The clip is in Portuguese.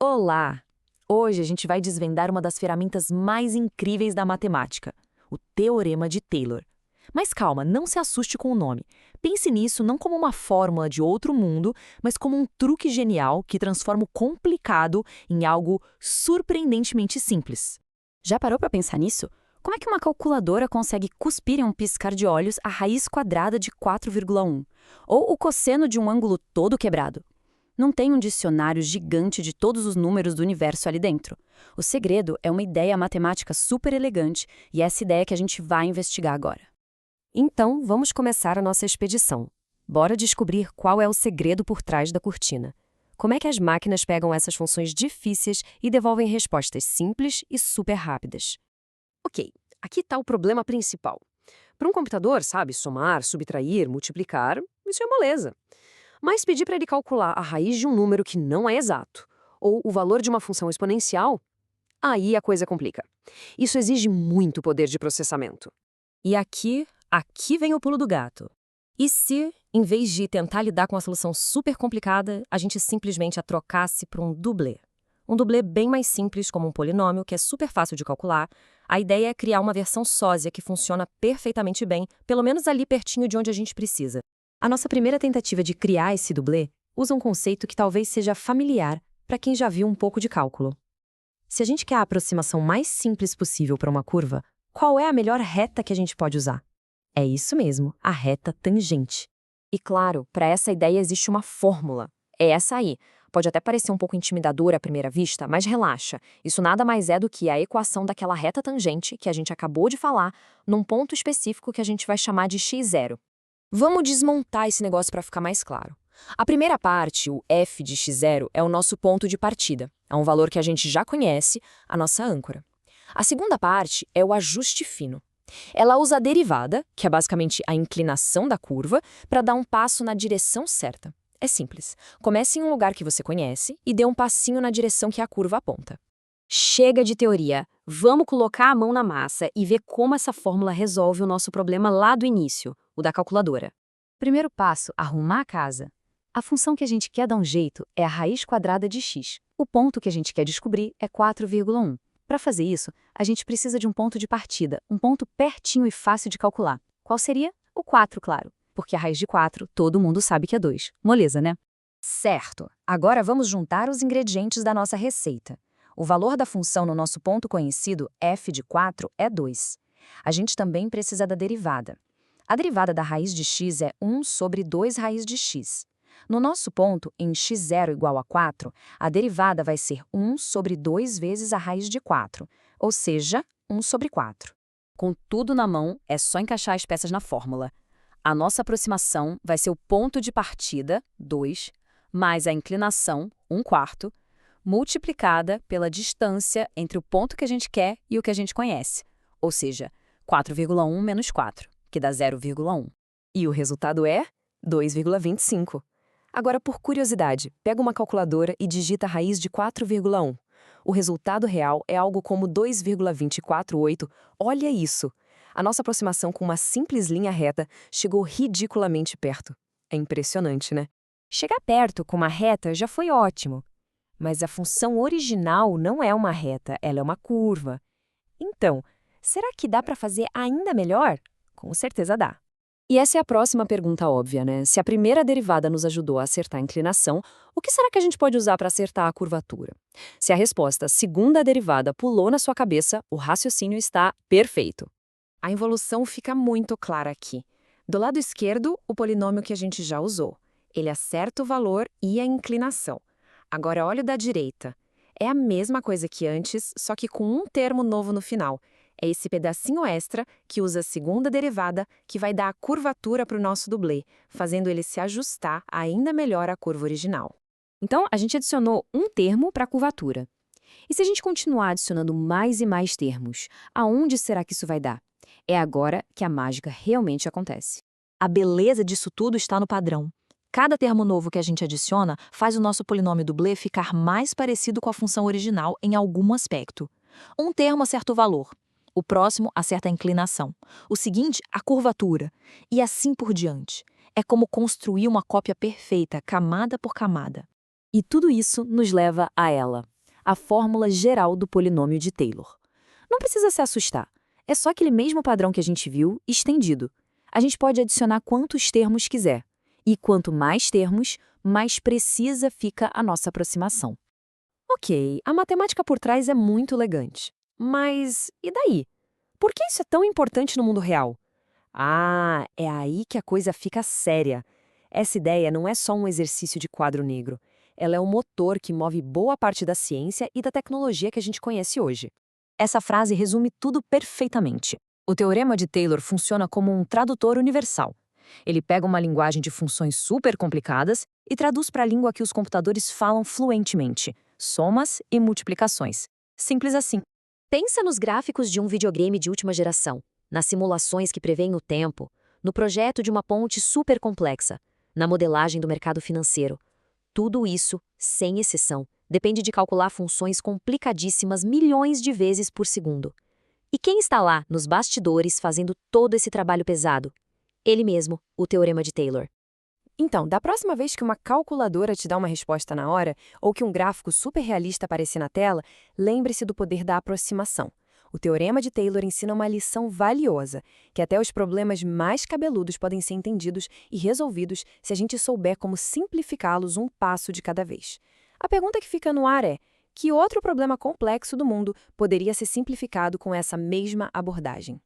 Olá! Hoje a gente vai desvendar uma das ferramentas mais incríveis da matemática, o Teorema de Taylor. Mas calma, não se assuste com o nome. Pense nisso não como uma fórmula de outro mundo, mas como um truque genial que transforma o complicado em algo surpreendentemente simples. Já parou para pensar nisso? Como é que uma calculadora consegue cuspir em um piscar de olhos a raiz quadrada de 4,1? Ou o cosseno de um ângulo todo quebrado? Não tem um dicionário gigante de todos os números do universo ali dentro. O segredo é uma ideia matemática super elegante e é essa ideia que a gente vai investigar agora. Então, vamos começar a nossa expedição. Bora descobrir qual é o segredo por trás da cortina. Como é que as máquinas pegam essas funções difíceis e devolvem respostas simples e super rápidas? Ok, aqui está o problema principal. Para um computador, sabe, somar, subtrair, multiplicar, isso é moleza. Mas pedir para ele calcular a raiz de um número que não é exato, ou o valor de uma função exponencial, aí a coisa complica. Isso exige muito poder de processamento. E aqui vem o pulo do gato. E se, em vez de tentar lidar com a solução super complicada, a gente simplesmente a trocasse por um dublê? Um dublê bem mais simples, como um polinômio, que é super fácil de calcular. A ideia é criar uma versão sósia que funciona perfeitamente bem, pelo menos ali pertinho de onde a gente precisa. A nossa primeira tentativa de criar esse dublê usa um conceito que talvez seja familiar para quem já viu um pouco de cálculo. Se a gente quer a aproximação mais simples possível para uma curva, qual é a melhor reta que a gente pode usar? É isso mesmo, a reta tangente. E claro, para essa ideia existe uma fórmula. É essa aí. Pode até parecer um pouco intimidadora à primeira vista, mas relaxa. Isso nada mais é do que a equação daquela reta tangente que a gente acabou de falar, num ponto específico que a gente vai chamar de x0. Vamos desmontar esse negócio para ficar mais claro. A primeira parte, o f de x0, é o nosso ponto de partida. É um valor que a gente já conhece, a nossa âncora. A segunda parte é o ajuste fino. Ela usa a derivada, que é basicamente a inclinação da curva, para dar um passo na direção certa. É simples. Comece em um lugar que você conhece e dê um passinho na direção que a curva aponta. Chega de teoria. Vamos colocar a mão na massa e ver como essa fórmula resolve o nosso problema lá do início, o da calculadora. Primeiro passo, arrumar a casa. A função que a gente quer dar um jeito é a raiz quadrada de x. O ponto que a gente quer descobrir é 4,1. Para fazer isso, a gente precisa de um ponto de partida, um ponto pertinho e fácil de calcular. Qual seria? O 4, claro. Porque a raiz de 4, todo mundo sabe que é 2. Moleza, né? Certo. Agora vamos juntar os ingredientes da nossa receita. O valor da função no nosso ponto conhecido, f de 4, é 2. A gente também precisa da derivada. A derivada da raiz de x é 1 sobre 2 raiz de x. No nosso ponto, em x0 igual a 4, a derivada vai ser 1 sobre 2 vezes a raiz de 4, ou seja, 1 sobre 4. Com tudo na mão, é só encaixar as peças na fórmula. A nossa aproximação vai ser o ponto de partida, 2, mais a inclinação, 1/4, multiplicada pela distância entre o ponto que a gente quer e o que a gente conhece, ou seja, 4,1 menos 4, que dá 0,1. E o resultado é 2,25. Agora, por curiosidade, pega uma calculadora e digita a raiz de 4,1. O resultado real é algo como 2,248. Olha isso! A nossa aproximação com uma simples linha reta chegou ridiculamente perto. É impressionante, né? Chegar perto com uma reta já foi ótimo. Mas a função original não é uma reta, ela é uma curva. Então, será que dá para fazer ainda melhor? Com certeza dá. E essa é a próxima pergunta óbvia, né? Se a primeira derivada nos ajudou a acertar a inclinação, o que será que a gente pode usar para acertar a curvatura? Se a resposta segunda derivada pulou na sua cabeça, o raciocínio está perfeito. A involução fica muito clara aqui. Do lado esquerdo, o polinômio que a gente já usou. Ele acerta o valor e a inclinação. Agora olha o da direita. É a mesma coisa que antes, só que com um termo novo no final. É esse pedacinho extra que usa a segunda derivada que vai dar a curvatura para o nosso dublê, fazendo ele se ajustar ainda melhor à curva original. Então, a gente adicionou um termo para a curvatura. E se a gente continuar adicionando mais e mais termos, aonde será que isso vai dar? É agora que a mágica realmente acontece. A beleza disso tudo está no padrão. Cada termo novo que a gente adiciona faz o nosso polinômio dublê ficar mais parecido com a função original em algum aspecto. Um termo acerta o valor. O próximo acerta a inclinação. O seguinte, a curvatura. E assim por diante. É como construir uma cópia perfeita, camada por camada. E tudo isso nos leva a ela, a fórmula geral do polinômio de Taylor. Não precisa se assustar, é só aquele mesmo padrão que a gente viu, estendido. A gente pode adicionar quantos termos quiser, e quanto mais termos, mais precisa fica a nossa aproximação. Ok, a matemática por trás é muito elegante. Mas e daí? Por que isso é tão importante no mundo real? Ah, é aí que a coisa fica séria. Essa ideia não é só um exercício de quadro negro. Ela é o motor que move boa parte da ciência e da tecnologia que a gente conhece hoje. Essa frase resume tudo perfeitamente. O teorema de Taylor funciona como um tradutor universal. Ele pega uma linguagem de funções super complicadas e traduz para a língua que os computadores falam fluentemente, somas e multiplicações. Simples assim. Pensa nos gráficos de um videogame de última geração, nas simulações que prevêem o tempo, no projeto de uma ponte super complexa, na modelagem do mercado financeiro. Tudo isso, sem exceção, depende de calcular funções complicadíssimas milhões de vezes por segundo. E quem está lá, nos bastidores, fazendo todo esse trabalho pesado? Ele mesmo, o teorema de Taylor. Então, da próxima vez que uma calculadora te dá uma resposta na hora, ou que um gráfico super realista aparecer na tela, lembre-se do poder da aproximação. O teorema de Taylor ensina uma lição valiosa, que até os problemas mais cabeludos podem ser entendidos e resolvidos se a gente souber como simplificá-los um passo de cada vez. A pergunta que fica no ar é: que outro problema complexo do mundo poderia ser simplificado com essa mesma abordagem?